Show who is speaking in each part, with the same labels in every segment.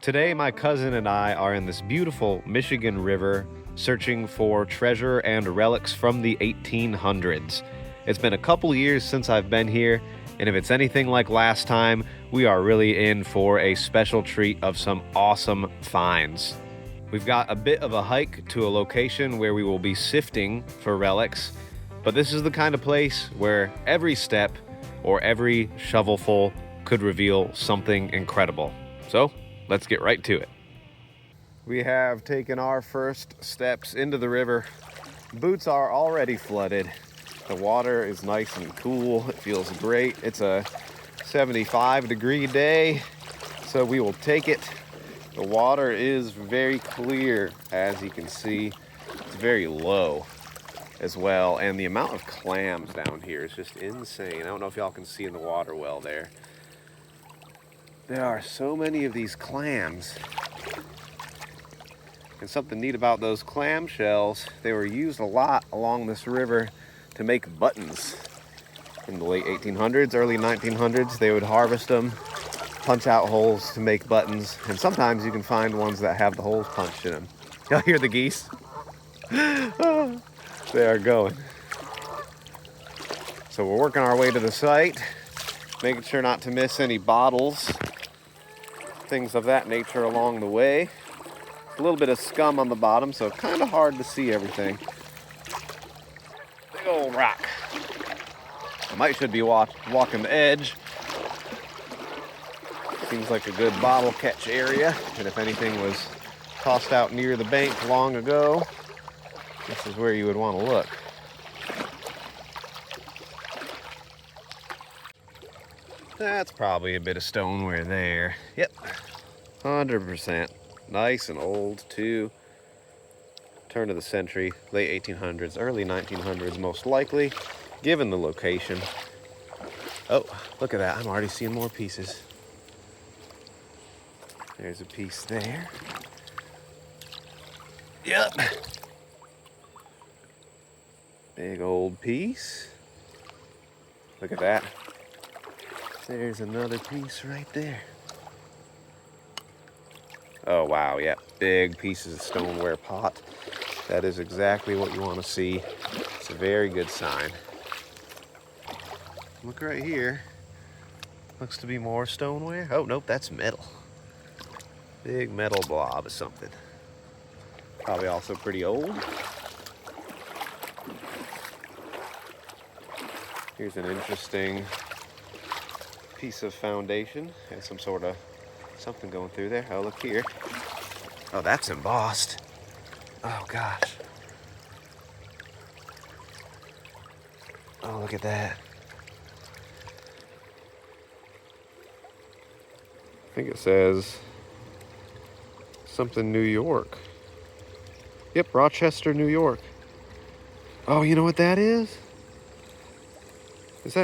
Speaker 1: Today, my cousin and I are in this beautiful Michigan river searching for treasure and relics from the 1800s. It's been a couple years since I've been here, and if it's anything like last time, we are really in for a special treat of some awesome finds. We've got a bit of a hike to a location where we will be sifting for relics, but this is the kind of place where every step or every shovelful could reveal something incredible. So, let's get right to it. We have taken our first steps into the river. Boots are already flooded. The water is nice and cool. It feels great. It's a 75-degree day, so we will take it. The water is very clear, as you can see. It's very low as well, and the amount of clams down here is just insane. I don't know if y'all can see in the water well there. There are so many of these clams. And something neat about those clam shells, they were used a lot along this river to make buttons. In the late 1800s, early 1900s, they would harvest them, punch out holes to make buttons, and sometimes you can find ones that have the holes punched in them. Y'all hear the geese? They are going. So we're working our way to the site, making sure not to miss any bottles, things of that nature along the way. A little bit of scum on the bottom, so kind of hard to see everything. Big old rock. I should be walking the edge. Seems like a good bottle catch area, and if anything was tossed out near the bank long ago, this is where you would want to look. That's probably a bit of stoneware there. Yep, 100%. Nice and old too. Turn of the century, late 1800s, early 1900s most likely, given the location. Oh, look at that. I'm already seeing more pieces. There's a piece there. Yep. Big old piece. Look at that. There's another piece right there. Oh wow, yeah, big pieces of stoneware pot. That is exactly what you want to see. It's a very good sign. Look right here. Looks to be more stoneware. Oh, nope, that's metal. Big metal blob of something. Probably also pretty old. Here's an interesting piece of foundation. Has some sort of something going through there. Oh, look here. Oh, that's embossed. Oh, gosh. Oh, look at that. I think it says something New York. Yep, Rochester, New York. Oh, you know what that is? Is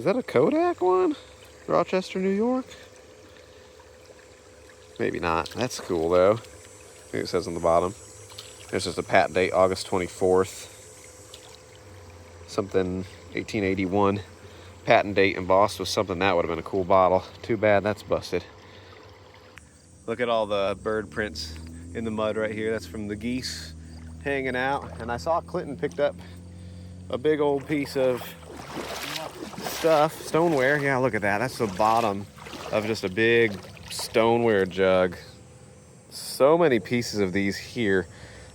Speaker 1: that a Kodak one? Rochester, New York? Maybe not. That's cool though. I think it says on the bottom. There's just a patent date, August 24th. Something 1881. Patent date embossed with something that would have been a cool bottle. Too bad that's busted. Look at all the bird prints in the mud right here. That's from the geese hanging out. And I saw Clinton picked up a big old piece of stuff, stoneware. Yeah, look at that. That's the bottom of just a big stoneware jug. So many pieces of these here,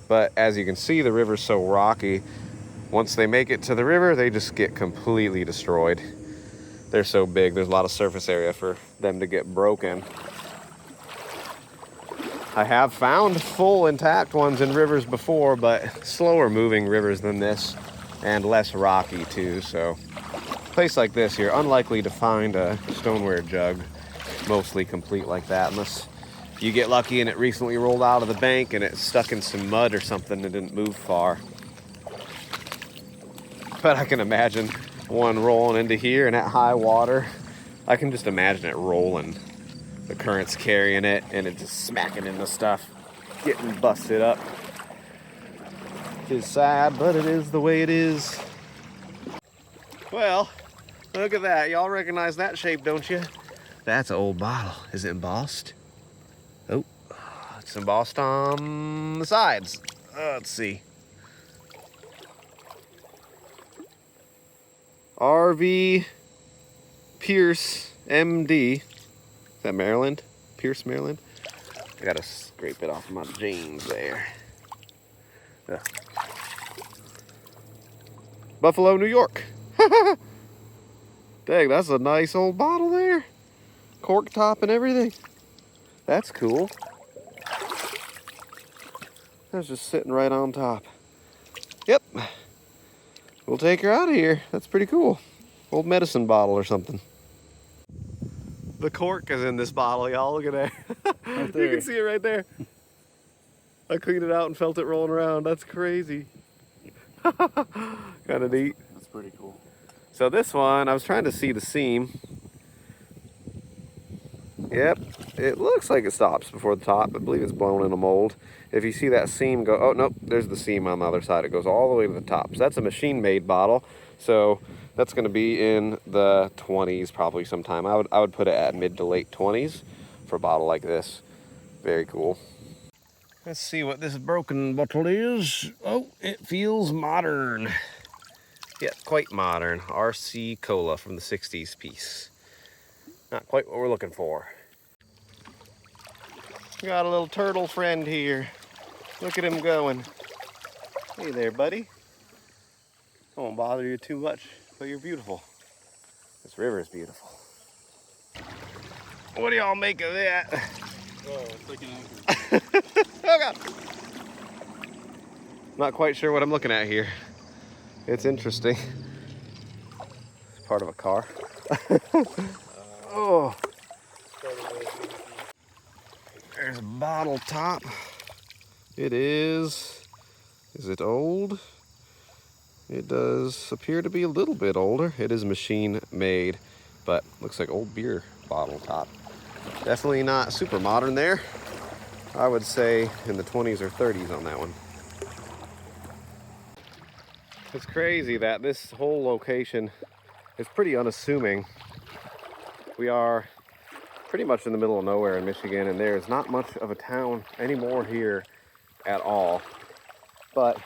Speaker 1: but as you can see, the river's so rocky. Once they make it to the river, they just get completely destroyed. They're so big, there's a lot of surface area for them to get broken. I have found full intact ones in rivers before, but slower moving rivers than this and less rocky too, so a place like this, you're unlikely to find a stoneware jug mostly complete like that, unless you get lucky and it recently rolled out of the bank and it's stuck in some mud or something and didn't move far. But I can imagine one rolling into here and at high water, I can just imagine it rolling. The current's carrying it and it just smacking into stuff, getting busted up. It is sad, but it is the way it is. Well, look at that. Y'all recognize that shape, don't you? That's an old bottle. Is it embossed? Oh, it's embossed on the sides. Let's see. RV Pierce MD. Is that Maryland? Pierce, Maryland? I gotta scrape it off my jeans there. Yeah. Buffalo, New York. Dang, that's a nice old bottle there. Cork top and everything. That's cool. That's just sitting right on top. Yep. We'll take her out of here. That's pretty cool. Old medicine bottle or something. The cork is in this bottle, y'all. Look at that. Right there. You can see it right there. I cleaned it out and felt it rolling around. That's crazy. Kind of neat.
Speaker 2: That's pretty cool.
Speaker 1: So this one, I was trying to see the seam. Yep, it looks like it stops before the top. I believe it's blown in a mold. If you see that seam go, oh nope, there's the seam on the other side. It goes all the way to the top. So that's a machine-made bottle. So that's going to be in the 20s probably sometime. I would put it at mid to late 20s for a bottle like this. Very cool. Let's see what this broken bottle is. Oh, it feels modern. Yeah, quite modern. RC Cola from the 60s piece. Not quite what we're looking for. Got a little turtle friend here. Look at him going. Hey there, buddy. I won't bother you too much, but you're beautiful. This river is beautiful. What do y'all make of that?
Speaker 2: Oh, it's like an anchor.
Speaker 1: Oh God. Not quite sure what I'm looking at here. It's interesting. It's part of a car. Oh. There's a bottle top. It is it old? It does appear to be a little bit older. It is machine made, but looks like old beer bottle top. Definitely not super modern there. I would say in the 20s or 30s on that one. It's crazy that this whole location is pretty unassuming. We are pretty much in the middle of nowhere in Michigan, and there's not much of a town anymore here at all. But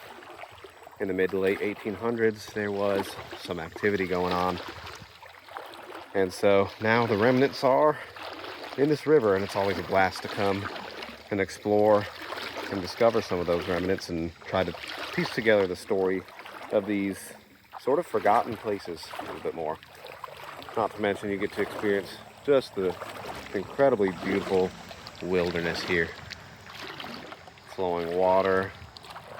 Speaker 1: in the mid to late 1800s, there was some activity going on. And so now the remnants are in this river, and it's always a blast to come and explore and discover some of those remnants and try to piece together the story of these sort of forgotten places a little bit more. Not to mention you get to experience just the incredibly beautiful wilderness here. Flowing water,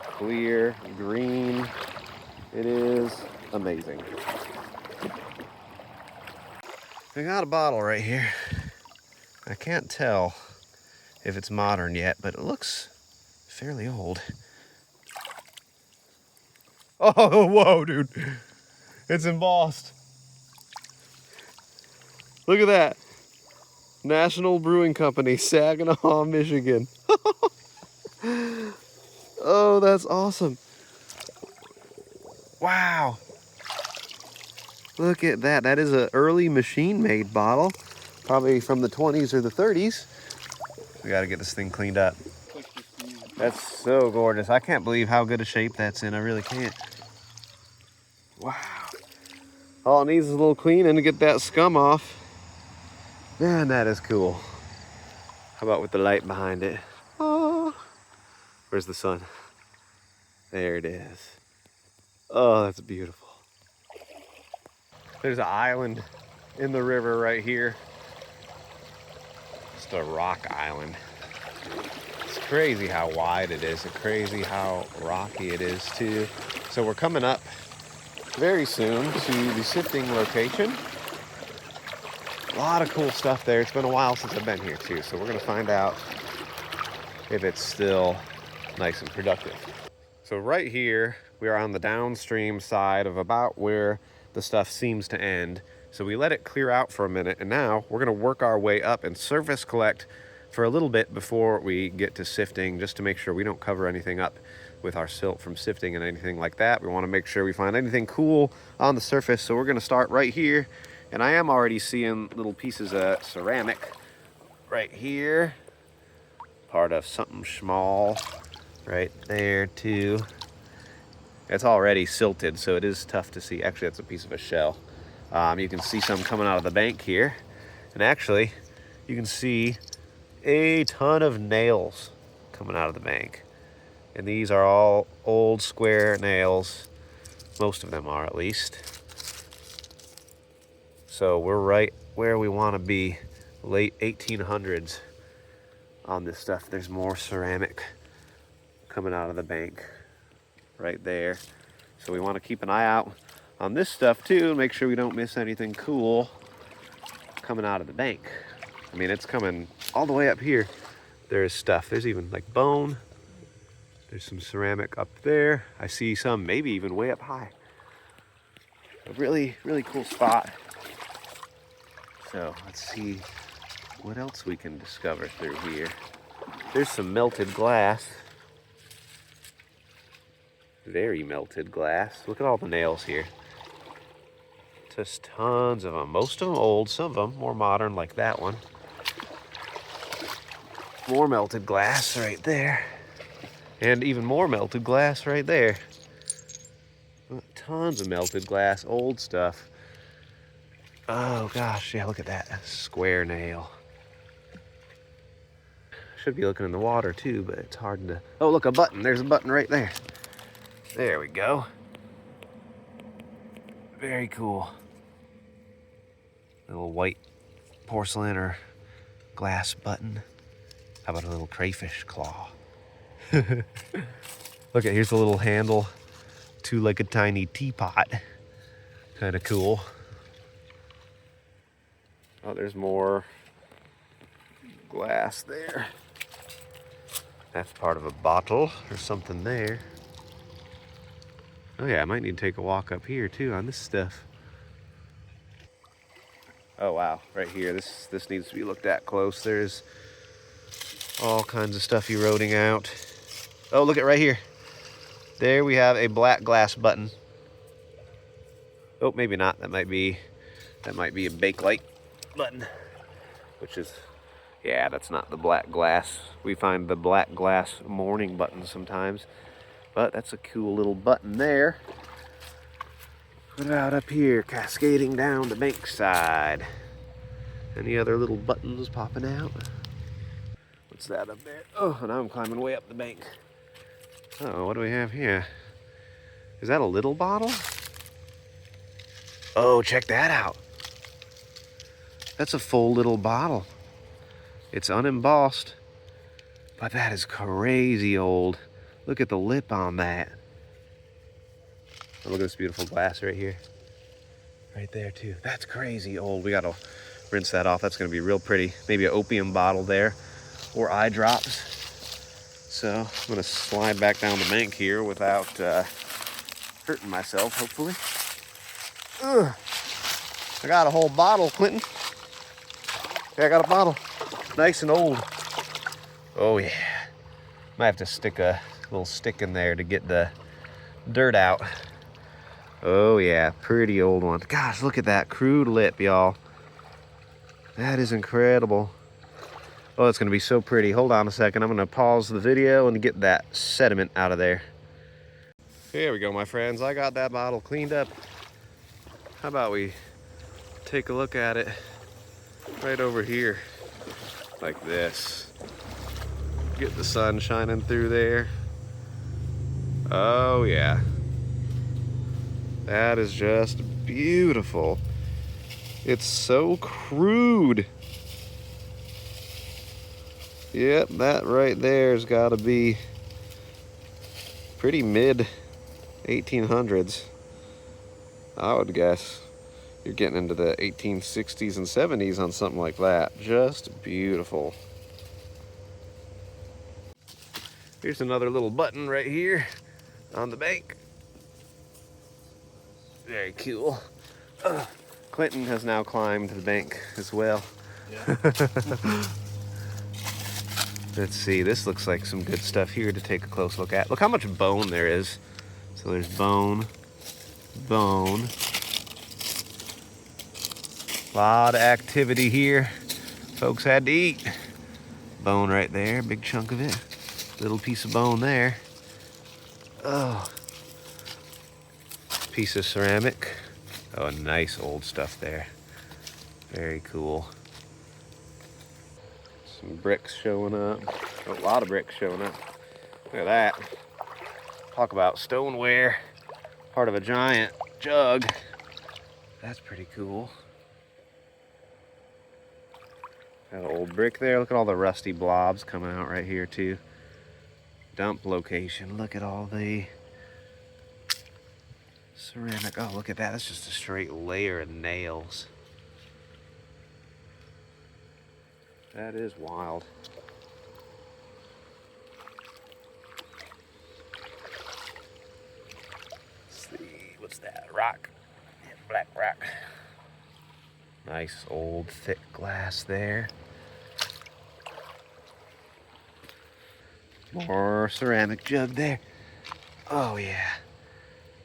Speaker 1: clear, green. It is amazing. I got a bottle right here. I can't tell if it's modern yet, but it looks fairly old. Oh, whoa, dude. It's embossed. Look at that. National Brewing Company, Saginaw, Michigan. Oh, that's awesome. Wow. Look at that. That is an early machine-made bottle. Probably from the 20s or the 30s. We got to get this thing cleaned up. That's so gorgeous. I can't believe how good a shape that's in. I really can't. Wow. All it needs is a little cleaning to get that scum off. Man, that is cool. How about with the light behind it? Oh. Where's the sun? There it is. Oh, that's beautiful. There's an island in the river right here. Just a rock island. It's crazy how wide it is and crazy how rocky it is too. So we're coming up very soon to the sifting location. A lot of cool stuff there. It's been a while since I've been here too, so we're gonna find out if it's still nice and productive. So right here, we are on the downstream side of about where the stuff seems to end. So we let it clear out for a minute, and now we're gonna work our way up and surface collect for a little bit before we get to sifting, just to make sure we don't cover anything up with our silt from sifting and anything like that. We wanna make sure we find anything cool on the surface. So we're gonna start right here And I am already seeing little pieces of ceramic right here. Part of something small right there too. It's already silted, so it is tough to see. Actually, that's a piece of a shell. You can see some coming out of the bank here. And actually, you can see a ton of nails coming out of the bank. And these are all old square nails. Most of them are, at least. So we're right where we want to be. Late 1800s on this stuff. There's more ceramic coming out of the bank right there. So we want to keep an eye out on this stuff too, and make sure we don't miss anything cool coming out of the bank. I mean, it's coming all the way up here. There's stuff. There's even like bone. There's some ceramic up there. I see some maybe even way up high. A really, really cool spot. So let's see what else we can discover through here. There's some melted glass. Very melted glass. Look at all the nails here. Just tons of them. Most of them old, some of them more modern, like that one. More melted glass right there. And even more melted glass right there. Tons of melted glass, old stuff. Oh gosh, yeah, look at that square nail. Should be looking in the water too, but it's hard to... Oh, look, a button. There's a button right there. There we go. Very cool. Little white porcelain or glass button. How about a little crayfish claw? Look at, here's a little handle to like a tiny teapot. Kind of cool. Oh, there's more glass there. That's part of a bottle or something there. Oh yeah, I might need to take a walk up here too on this stuff. Oh wow, right here, this needs to be looked at close. There's all kinds of stuff eroding out. Oh, look at right here. There we have a black glass button. Oh, maybe not. That might be a Bakelite button, which is, yeah, that's not the black glass. We find the black glass morning button sometimes, but that's a cool little button there. What about up here, cascading down the bank side? Any other little buttons popping out? What's that up there? Oh, now I'm climbing way up the bank. Oh, what do we have here? Is that a little bottle? Oh, check that out. That's a full little bottle. It's unembossed, but that is crazy old. Look at the lip on that. Oh, look at this beautiful glass right here. Right there too. That's crazy old. We gotta rinse that off. That's gonna be real pretty. Maybe an opium bottle there, or eye drops. So I'm gonna slide back down the bank here without hurting myself, hopefully. Ugh. I got a whole bottle, Clinton. Yeah, I got a bottle. Nice and old. Oh yeah. Might have to stick a little stick in there to get the dirt out. Oh yeah, pretty old one. Gosh, look at that crude lip, y'all. That is incredible. Oh, it's gonna be so pretty. Hold on a second. I'm gonna pause the video and get that sediment out of there. Here we go, my friends. I got that bottle cleaned up. How about we take a look at it right over here, like this. Get the sun shining through there. Oh yeah. That is just beautiful. It's so crude. Yep, that right there's gotta be pretty mid 1800s. I would guess you're getting into the 1860s and 70s on something like that. Just beautiful. Here's another little button right here on the bank. Very cool. Clinton has now climbed the bank as well.
Speaker 2: Yeah.
Speaker 1: Let's see, this looks like some good stuff here to take a close look at. Look how much bone there is. So there's bone, bone. A lot of activity here. Folks had to eat. Bone right there, big chunk of it. Little piece of bone there. Oh. Piece of ceramic. Oh, nice old stuff there. Very cool. Some bricks showing up. A lot of bricks showing up. Look at that. Talk about stoneware. Part of a giant jug. That's pretty cool. Got an old brick there. Look at all the rusty blobs coming out right here too. Dump location. Look at all the ceramic. Oh, look at that. That's just a straight layer of nails. That is wild. Let's see. What's that? Rock. Yeah, black rock. Nice old thick glass there. More ceramic jug there. Oh yeah.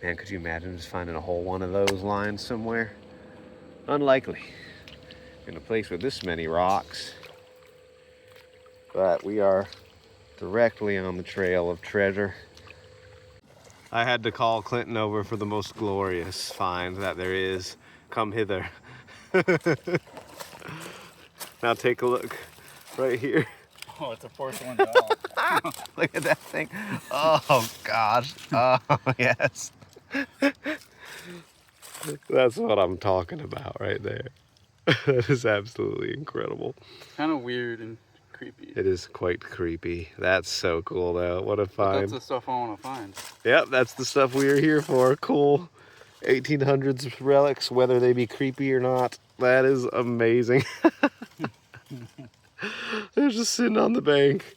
Speaker 1: Man, could you imagine just finding a whole one of those lying somewhere? Unlikely. In a place with this many rocks. But we are directly on the trail of treasure. I had to call Clinton over for the most glorious find that there is. Come hither. Now take a look right here.
Speaker 2: Oh, it's a porcelain doll.
Speaker 1: Look at that thing. Oh gosh. Oh yes. That's what I'm talking about right there. That is absolutely incredible.
Speaker 2: Kind of weird and creepy.
Speaker 1: It is quite creepy. That's so cool though. What a
Speaker 2: But
Speaker 1: find.
Speaker 2: that's the stuff I want to find.
Speaker 1: Yep, that's the stuff we are here for. Cool 1800s relics, whether they be creepy or not. That is amazing. They're just sitting on the bank.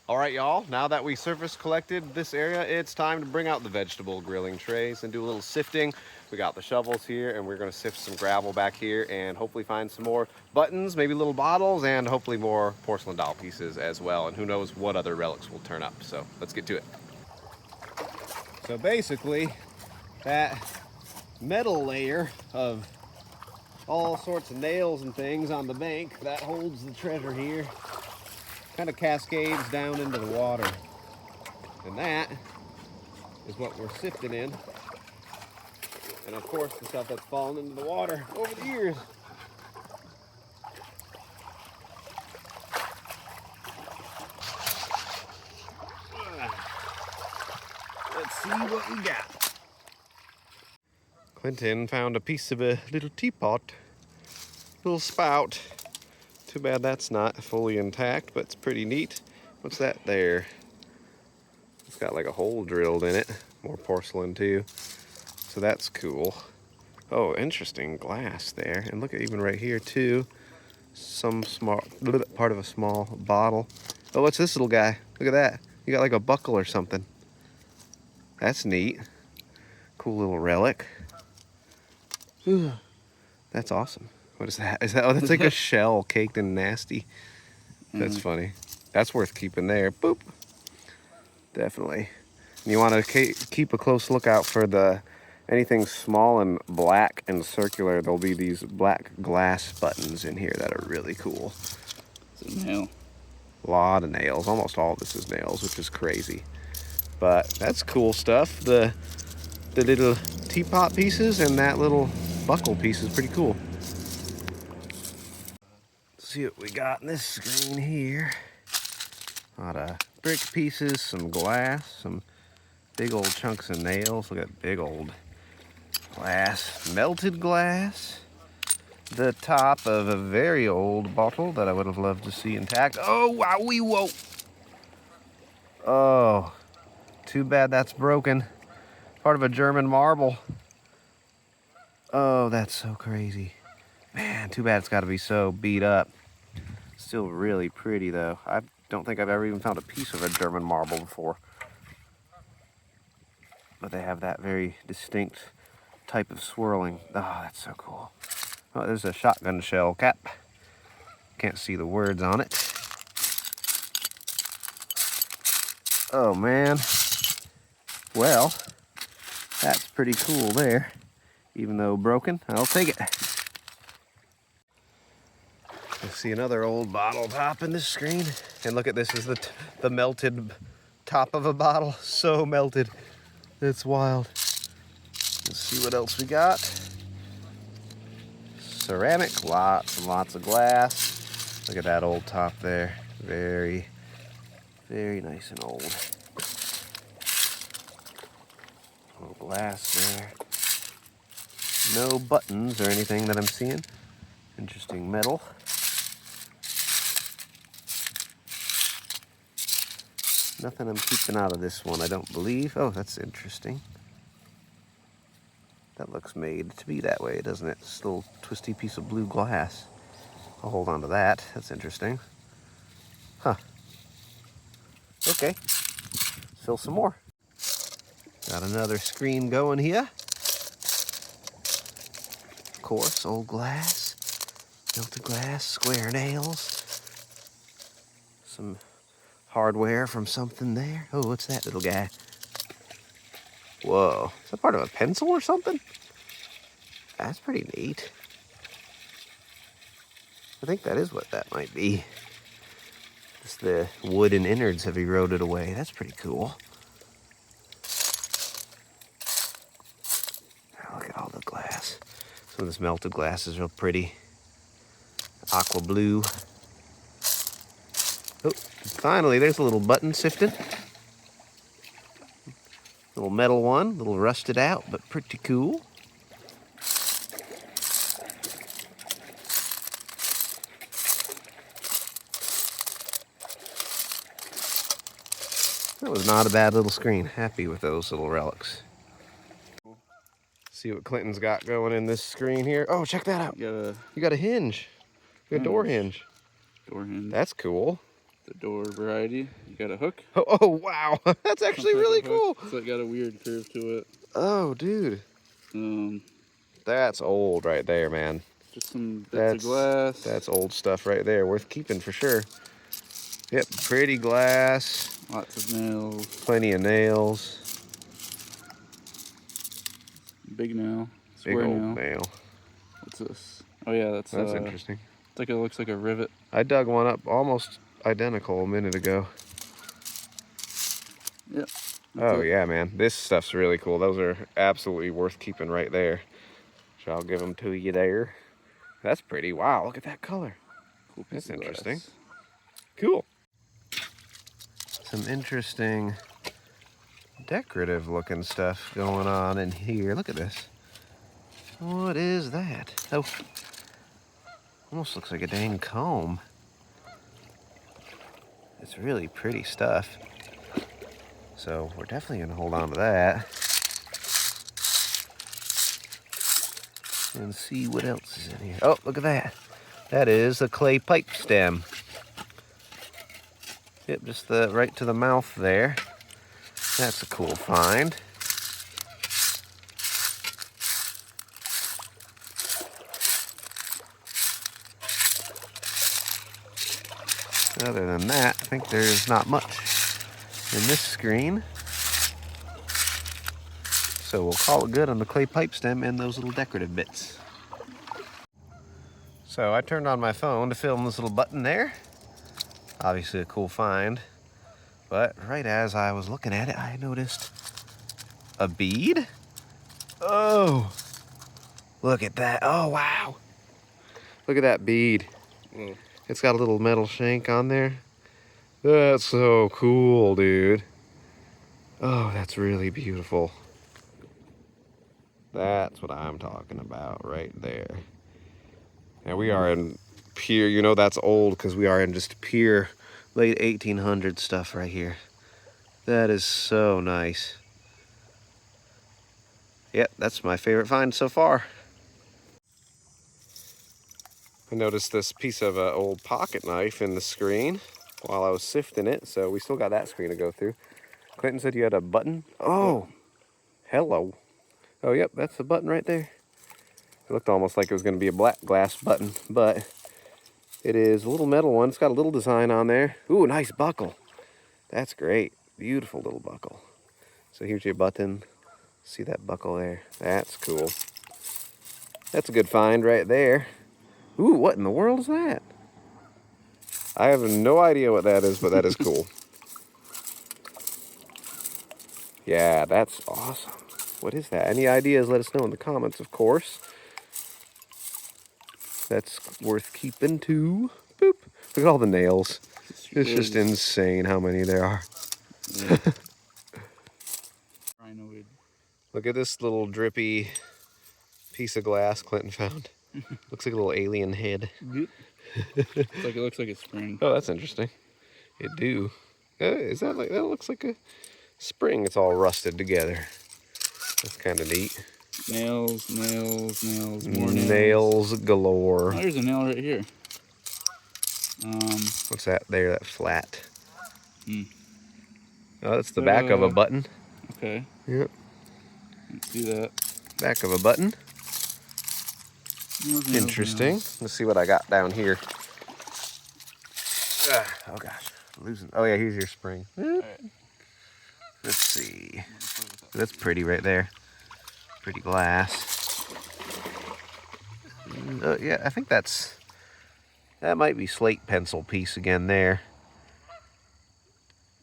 Speaker 1: All right, y'all, now that we surface collected this area, it's time to bring out the vegetable grilling trays and do a little sifting. We got the shovels here, and we're gonna sift some gravel back here and hopefully find some more buttons, maybe little bottles, and hopefully more porcelain doll pieces as well. And who knows what other relics will turn up. So let's get to it. So basically, that metal layer of all sorts of nails and things on the bank that holds the treasure here kind of cascades down into the water. And that is what we're sifting in. And of course, the stuff that's fallen into the water over the years. Let's see what we got. Clinton found a piece of a little teapot, little spout. Too bad that's not fully intact, but it's pretty neat. What's that there? It's got like a hole drilled in it. More porcelain too. So that's cool. Oh, interesting glass there. And look at even right here too. Some small, part of a small bottle. Oh, what's this little guy? Look at that. You got like a buckle or something. That's neat. Cool little relic. Ooh, that's awesome. What is that? Is that? Oh, that's like a shell caked in nasty. That's funny. That's worth keeping there. Boop. Definitely. And you want to keep a close lookout for anything small and black and circular. There'll be these black glass buttons in here that are really cool.
Speaker 2: It's a nail.
Speaker 1: A lot of nails. Almost all of this is nails, which is crazy. But that's cool stuff. The little teapot pieces and that little buckle piece is pretty cool. Let's see what we got in this screen here. A lot of brick pieces, some glass, some big old chunks of nails. Look at big old glass, melted glass. The top of a very old bottle that I would have loved to see intact. Oh, wowee, whoa. Oh, too bad that's broken. Part of a German marble. Oh, that's so crazy. Man, too bad it's got to be so beat up. Still really pretty though. I don't think I've ever even found a piece of a German marble before. But they have that very distinct type of swirling. Oh, that's so cool. Oh, there's a shotgun shell cap. Can't see the words on it. Oh man. Well, that's pretty cool there. Even though broken, I'll take it. See another old bottle top in this screen. And look at this, is the melted top of a bottle. So melted. It's wild. Let's see what else we got. Ceramic, lots and lots of glass. Look at that old top there. Very, very nice and old. Little glass there. No buttons or anything that I'm seeing. Interesting metal. Nothing I'm keeping out of this one, I don't believe. Oh, that's interesting. That looks made to be that way, doesn't it? This little twisty piece of blue glass. I'll hold on to that. That's interesting. Huh. Okay. Fill some more. Got another screen going here. Of course, old glass. Melted glass, square nails. Some hardware from something there. Oh, what's that little guy? Whoa, is that part of a pencil or something? That's pretty neat. I think that is what that might be. Just the wooden innards have eroded away. That's pretty cool. Oh, look at all the glass. Some of this melted glass is real pretty. Aqua blue. Oh, finally, there's a little button sifting. Little metal one, a little rusted out, but pretty cool. That was not a bad little screen. Happy with those little relics. See what Clinton's got going in this screen here. Oh, check that out. You got a hinge. You got a door hinge.
Speaker 2: Door hinge.
Speaker 1: That's cool.
Speaker 2: The door variety. You got a hook.
Speaker 1: Oh wow. That's actually really cool.
Speaker 2: So it got a weird curve to it.
Speaker 1: Oh, dude. That's old right there, man.
Speaker 2: Just some bits of glass.
Speaker 1: That's old stuff right there. Worth keeping for sure. Yep, pretty glass.
Speaker 2: Lots of nails.
Speaker 1: Plenty of nails.
Speaker 2: Big nail.
Speaker 1: Big
Speaker 2: Square
Speaker 1: old nail.
Speaker 2: What's this? Oh yeah, that's
Speaker 1: interesting.
Speaker 2: It's like it looks like a rivet.
Speaker 1: I dug one up almost identical a minute ago.
Speaker 2: Yep.
Speaker 1: Oh yeah, man. This stuff's really cool. Those are absolutely worth keeping right there. So I'll give them to you there. That's pretty. Wow, look at that color.
Speaker 2: Cool
Speaker 1: That's
Speaker 2: piece of
Speaker 1: interesting.
Speaker 2: glass.
Speaker 1: Cool. Some interesting decorative looking stuff going on in here. Look at this. What is that? Oh, almost looks like a dang comb. It's really pretty stuff. So we're definitely gonna hold on to that. And see what else is in here. Oh, look at that. That is a clay pipe stem. Yep, just right to the mouth there. That's a cool find. Other than that, I think there's not much in this screen. So we'll call it good on the clay pipe stem and those little decorative bits. So I turned on my phone to film this little button there. Obviously a cool find. But right as I was looking at it, I noticed a bead. Oh, look at that. Oh, wow. Look at that bead. It's got a little metal shank on there. That's so cool, dude. Oh, that's really beautiful. That's what I'm talking about right there. And we are in pure, you know that's old because we are in just pure late 1800s stuff right here. That is so nice. Yep, that's my favorite find so far. I noticed this piece of old pocket knife in the screen while I was sifting it, so we still got that screen to go through. Clinton said you had a button. Oh, hello. Oh, yep, that's the button right there. It looked almost like it was going to be a black glass button, but it is a little metal one. It's got a little design on there. Ooh, nice buckle. That's great. Beautiful little buckle. So here's your button. See that buckle there? That's cool. That's a good find right there. Ooh, what in the world is that? I have no idea what that is, but that is cool. Yeah, that's awesome. What is that? Any ideas, let us know in the comments, of course. That's worth keeping too. Boop. Look at all the nails. It's just insane how many there are.
Speaker 2: Yeah. Rhinoid.
Speaker 1: Look at this little drippy piece of glass Clinton found. Looks like a little alien head.
Speaker 2: It looks like a spring.
Speaker 1: Oh, that's interesting. It do. Is that like, that looks like a spring. It's all rusted together. That's kind of neat.
Speaker 2: Nails, nails, nails, more nails.
Speaker 1: Nails galore.
Speaker 2: Oh, here's a nail right here.
Speaker 1: What's that there, that flat?
Speaker 2: Hmm.
Speaker 1: Oh, that's the back of a button.
Speaker 2: Okay.
Speaker 1: Yep.
Speaker 2: Let's see that.
Speaker 1: Back of a button.
Speaker 2: Nails,
Speaker 1: Interesting.
Speaker 2: nails.
Speaker 1: Let's see what I got down here. Oh gosh, losing. Oh yeah, here's your spring.
Speaker 2: Right.
Speaker 1: Let's see. That's pretty right there. Pretty glass. Yeah, I think that might be slate pencil piece again there.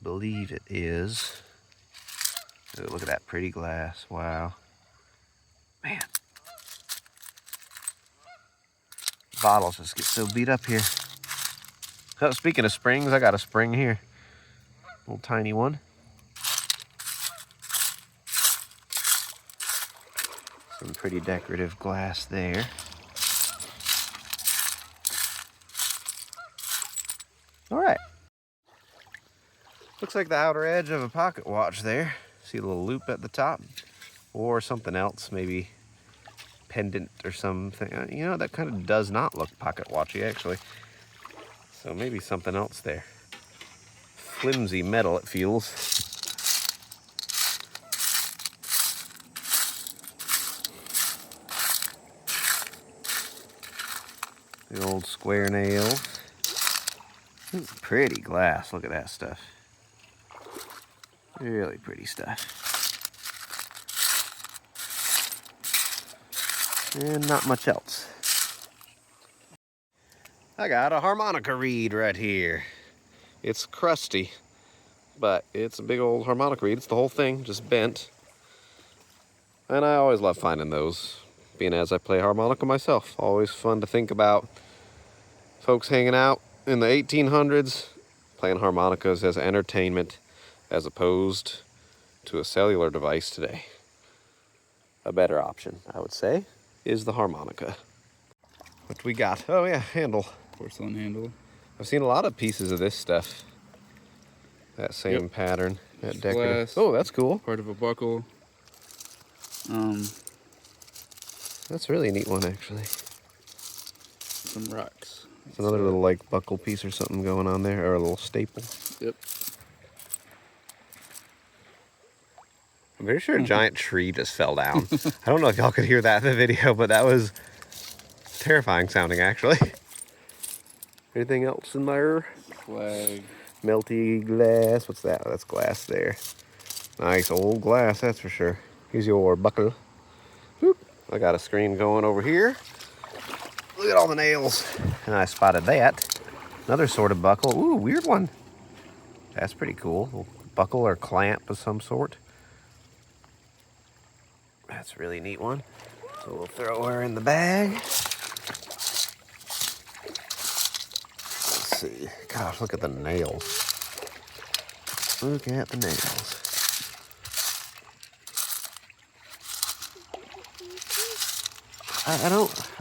Speaker 1: Believe it is. Oh, look at that pretty glass. Wow. Man. Bottles just get so beat up here. Oh, speaking of springs, I got a spring here. Little tiny one. Some pretty decorative glass there. All right. Looks like the outer edge of a pocket watch there. See a little loop at the top, or something else, maybe pendant or something. You know, that kind of does not look pocket watchy actually. So maybe something else there. Flimsy metal, it feels. The old square nail. Pretty glass, look at that stuff. Really pretty stuff. And not much else. I got a harmonica reed right here. It's crusty, but it's a big old harmonica reed. It's the whole thing, just bent. And I always love finding those, being as I play harmonica myself. Always fun to think about folks hanging out in the 1800s, playing harmonicas as entertainment, as opposed to a cellular device today. A better option, I would say, is the harmonica. What we got? Oh yeah, handle.
Speaker 2: Porcelain handle.
Speaker 1: I've seen a lot of pieces of this stuff. That same pattern, that decorative.
Speaker 2: Glass.
Speaker 1: Oh, that's cool.
Speaker 2: Part of a buckle.
Speaker 1: That's really a neat one, actually.
Speaker 2: Some rocks.
Speaker 1: It's another little like buckle piece or something going on there, or a little staple.
Speaker 2: Yep.
Speaker 1: I'm very sure a giant tree just fell down. I don't know if y'all could hear that in the video, but that was terrifying sounding, actually. Anything else in there?
Speaker 2: Flag.
Speaker 1: Melty glass. What's that? That's glass there. Nice old glass, that's for sure. Here's your buckle. Boop. I got a screen going over here. Look at all the nails. And I spotted that. Another sort of buckle. Ooh, weird one. That's pretty cool. A little buckle or clamp of some sort. That's a really neat one. So we'll throw her in the bag. Let's see. Gosh, look at the nails. Look at the nails.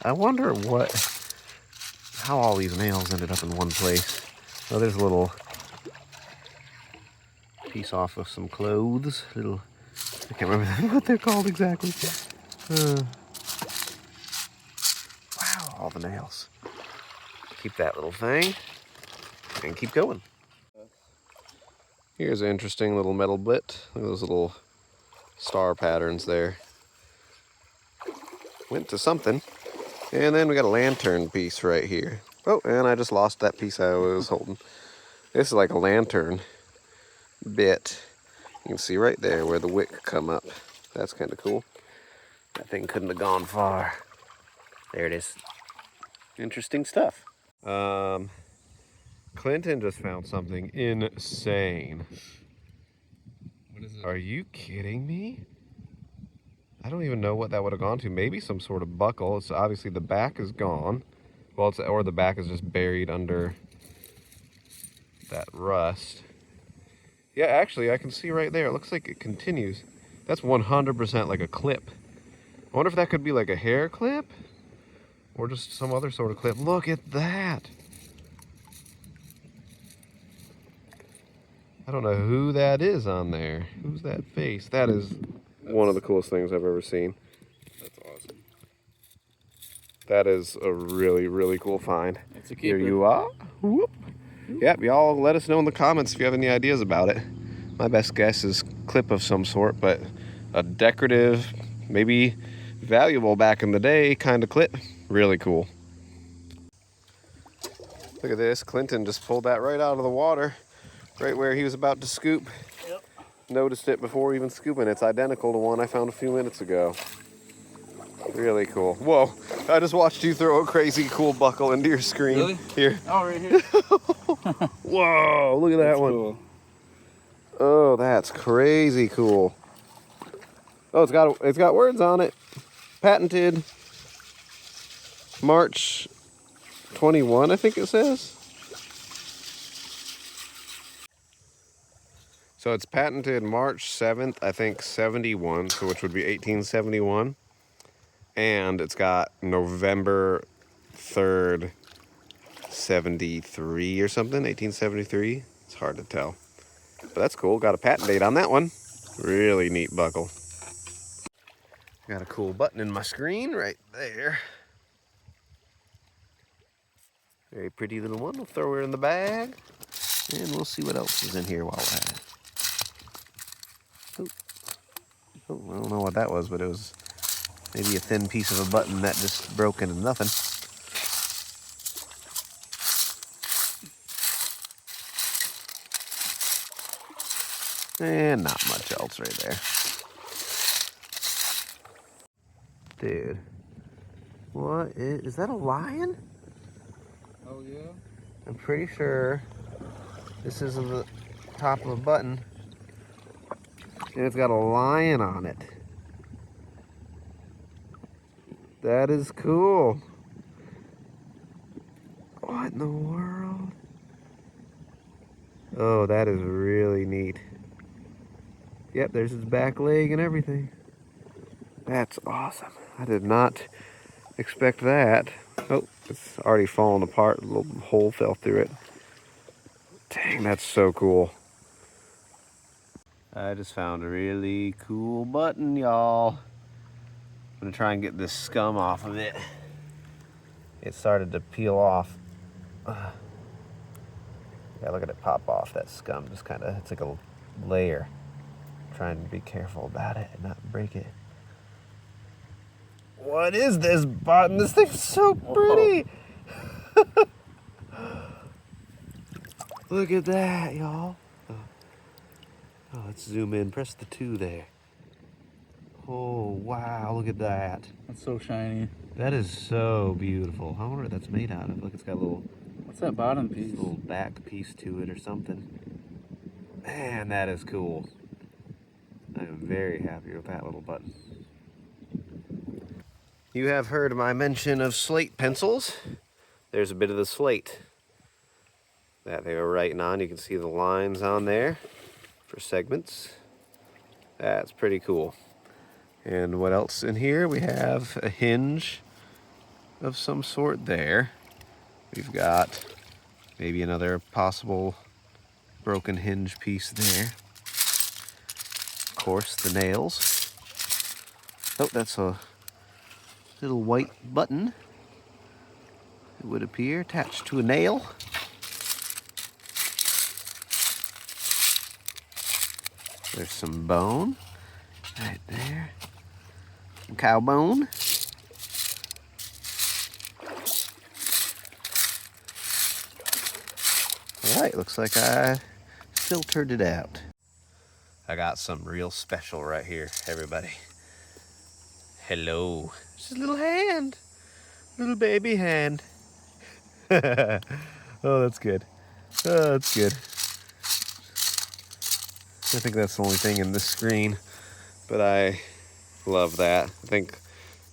Speaker 1: I wonder how all these nails ended up in one place. Oh, there's a little piece off of some clothes. I can't remember what they're called exactly. Wow, all the nails. Keep that little thing and keep going. Here's an interesting little metal bit. Look at those little star patterns there. Went to something. And then we got a lantern piece right here. Oh, and I just lost that piece I was holding. This is like a lantern bit. You can see right there where the wick come up. That's kind of cool. That thing couldn't have gone far. There it is. Interesting stuff. Clearly Clinton just found something insane.
Speaker 2: What is it?
Speaker 1: Are you kidding me? I don't even know what that would have gone to. Maybe some sort of buckle. It's obviously the back is gone. Well, or the back is just buried under that rust. Yeah, actually, I can see right there. It looks like it continues. That's 100% like a clip. I wonder if that could be like a hair clip or just some other sort of clip. Look at that. I don't know who that is on there. Who's that face? That is one of the coolest things I've ever seen.
Speaker 2: That's awesome.
Speaker 1: That is a really, really cool find.
Speaker 2: It's a keeper.
Speaker 1: Here you are. Whoop. Yep, y'all let us know in the comments if you have any ideas about it. My best guess is clip of some sort, but a decorative, maybe valuable back in the day kind of clip. Really cool. Look at this. Clinton just pulled that right out of the water, right where he was about to scoop.
Speaker 2: Yep.
Speaker 1: Noticed it before even scooping. It's identical to one I found a few minutes ago. Really cool. Whoa, I just watched you throw a crazy cool buckle into your screen.
Speaker 2: Really?
Speaker 1: Here.
Speaker 2: Oh, right here.
Speaker 1: Whoa, look at that
Speaker 2: That's
Speaker 1: one.
Speaker 2: cool.
Speaker 1: Oh, that's crazy cool. Oh, it's got words on it. Patented March 21, I think it says. So it's patented March 7th, I think 71, so which would be 1871. And it's got November 3rd, 73 or something, 1873. It's hard to tell. But that's cool. Got a patent date on that one. Really neat buckle. Got a cool button in my screen right there. Very pretty little one. We'll throw her in the bag. And we'll see what else is in here while we're at it. Oh, I don't know what that was, but it was maybe a thin piece of a button that just broke into nothing. And not much else right there. Dude. What is that a lion?
Speaker 2: Oh, yeah?
Speaker 1: I'm pretty sure this is the top of a button. And it's got a lion on it. That is cool. What in the world? Oh, that is really neat. Yep, there's his back leg and everything. That's awesome. I did not expect that. Oh, it's already fallen apart. A little hole fell through it. Dang, that's so cool. I just found a really cool button, y'all. I'm gonna try and get this scum off of it. It started to peel off. Yeah, look at it pop off. That scum just kind of, it's like a layer. Trying to be careful about it and not break it. What is this button? This thing's so pretty. Look at that, y'all. Oh, let's zoom in. Press the 2 there. Oh, wow. Look at that.
Speaker 2: That's so shiny.
Speaker 1: That is so beautiful. I wonder what that's made out of. Look, it's got a little,
Speaker 2: What's that bottom piece?
Speaker 1: little back piece to it or something. Man, that is cool. I am very happy with that little button. You have heard my mention of slate pencils. There's a bit of the slate that they were writing on. You can see the lines on there for segments. That's pretty cool. And what else in here? We have a hinge of some sort there. We've got maybe another possible broken hinge piece there. Of course, the nails. Oh, that's a little white button, it would appear, attached to a nail. There's some bone right there. Some cow bone. All right, looks like I filtered it out. I got something real special right here, everybody. Hello. It's just a little hand. Little baby hand. Oh, that's good. Oh, that's good. I think that's the only thing in this screen, but I love that. I think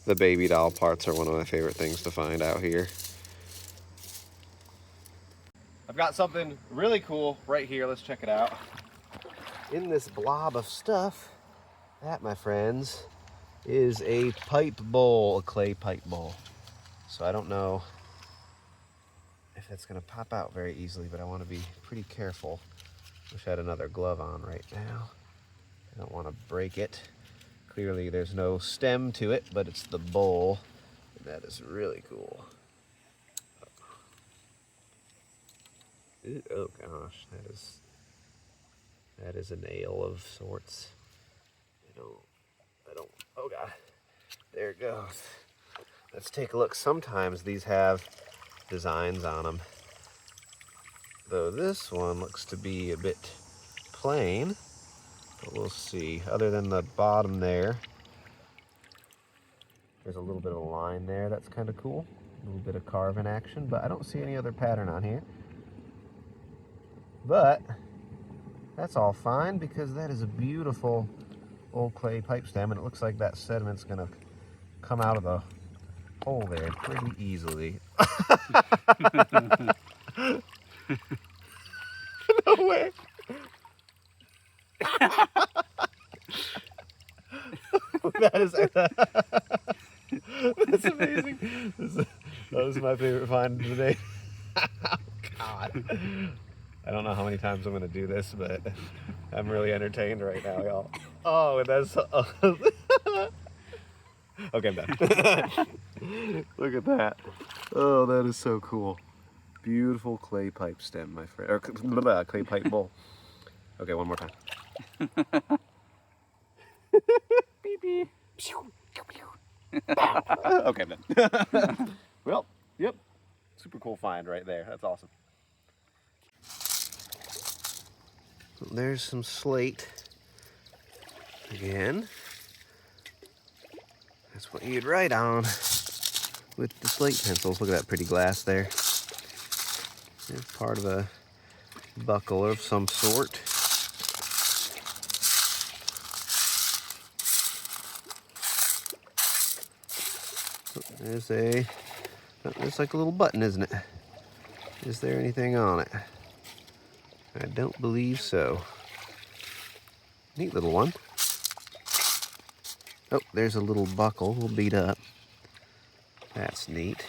Speaker 1: the baby doll parts are one of my favorite things to find out here. I've got something really cool right here. Let's check it out. In this blob of stuff, that, my friends, is a pipe bowl, a clay pipe bowl. So I don't know if it's gonna pop out very easily, but I wanna be pretty careful. Wish I had another glove on right now. I don't wanna break it. Clearly there's no stem to it, but it's the bowl. And that is really cool. Oh gosh, that is a nail of sorts. I don't, oh God, there it goes. Let's take a look. Sometimes these have designs on them. Though this one looks to be a bit plain, but we'll see. Other than the bottom there, there's a little bit of a line there. That's kind of cool. A little bit of carving action, but I don't see any other pattern on here. But that's all fine because that is a beautiful old clay pipe stem, and it looks like that sediment's gonna come out of the hole there pretty easily. No way. That is that's amazing. That was my favorite find of the day. Oh, God. I don't know how many times I'm gonna do this, but I'm really entertained right now, y'all. Oh, and that's okay, I'm done. Look at that. Oh, that is so cool. Beautiful clay pipe stem, my friend. Or clay pipe bowl. Okay, one more time. Beep beep. Okay, then. Well, yep. Super cool find right there. That's awesome. There's some slate. Again. That's what you'd write on with the slate pencils. Look at that pretty glass there. It's part of a buckle of some sort. There's like a little button, isn't it? Is there anything on it? I don't believe so. Neat little one. Oh, there's a little buckle, a little beat up. That's neat.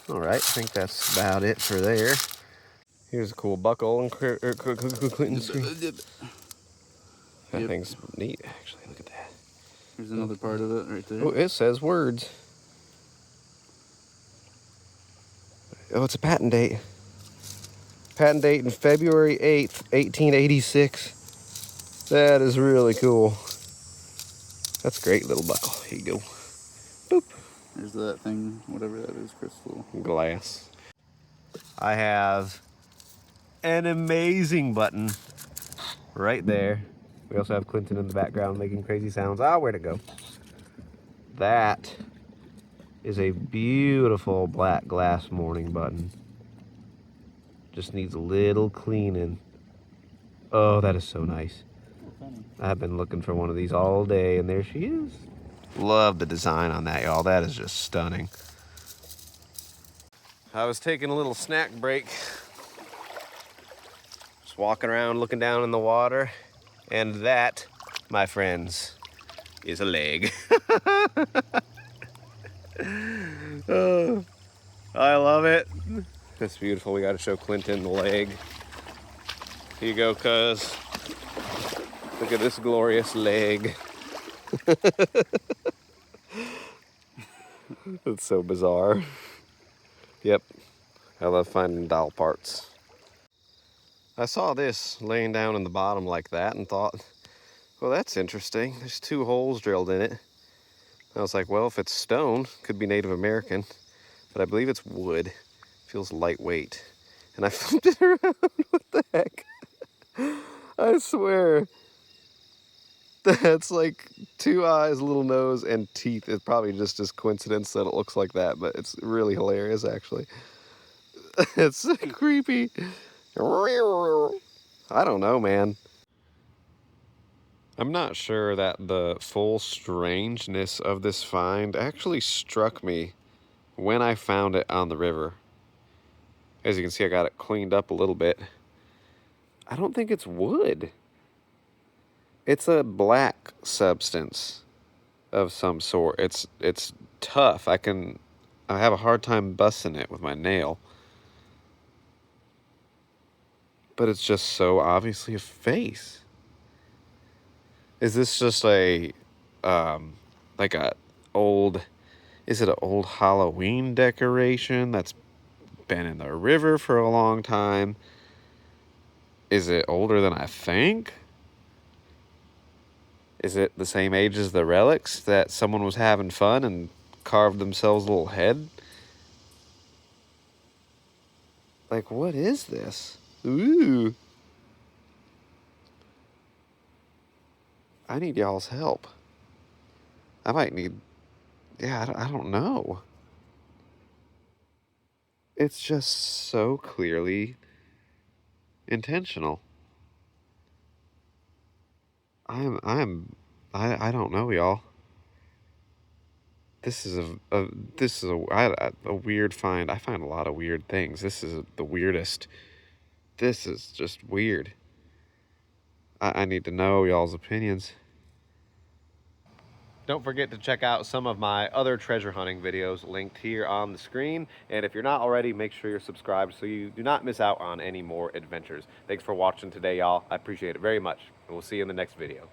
Speaker 1: All right, I think that's about it for there. Here's a cool buckle and Clinton's screen. That thing's neat, actually. Look at that.
Speaker 2: There's another part of it right there.
Speaker 1: Oh, it says words. Oh, it's a patent date. Patent date in February 8th, 1886. That is really cool. That's a great little buckle. Here you go. Boop.
Speaker 2: There's that thing, whatever that is, crystal.
Speaker 1: Glass. I have an amazing button right there. We also have Clinton in the background making crazy sounds. Ah, where'd it go? That is a beautiful black glass morning button. Just needs a little cleaning. Oh, that is so nice. I've been looking for one of these all day, and there she is. Love the design on that, y'all. That is just stunning. I was taking a little snack break. Just walking around, looking down in the water. And that, my friends, is a leg. Oh, I love it. That's beautiful. We got to show Clinton the leg. Here you go, cuz. Look at this glorious leg. That's so bizarre. Yep, I love finding doll parts. I saw this laying down in the bottom like that and thought, well, that's interesting. There's 2 holes drilled in it. I was like, well, if it's stone, could be Native American, but I believe it's wood. Feels lightweight. And I flipped it around. What the heck? I swear. That's like 2 eyes, a little nose, and teeth. It's probably just coincidence that it looks like that, but it's really hilarious, actually. It's creepy. I don't know, man. I'm not sure that the full strangeness of this find actually struck me when I found it on the river. As you can see, I got it cleaned up a little bit. I don't think it's wood. It's a black substance of some sort. It's tough. I have a hard time busting it with my nail. But it's just so obviously a face. Is this just a like a old, is it an old Halloween decoration that's been in the river for a long time? Is it older than I think? Is it the same age as the relics that someone was having fun and carved themselves a little head? Like, what is this? Ooh. I need y'all's help. I might need, yeah, I don't know. It's just so clearly intentional. I don't know, y'all. This is a weird find. I find a lot of weird things. This is the weirdest. This is just weird. I need to know y'all's opinions. Don't forget to check out some of my other treasure hunting videos linked here on the screen. And if you're not already, make sure you're subscribed so you do not miss out on any more adventures. Thanks for watching today, y'all. I appreciate it very much. And we'll see you in the next video.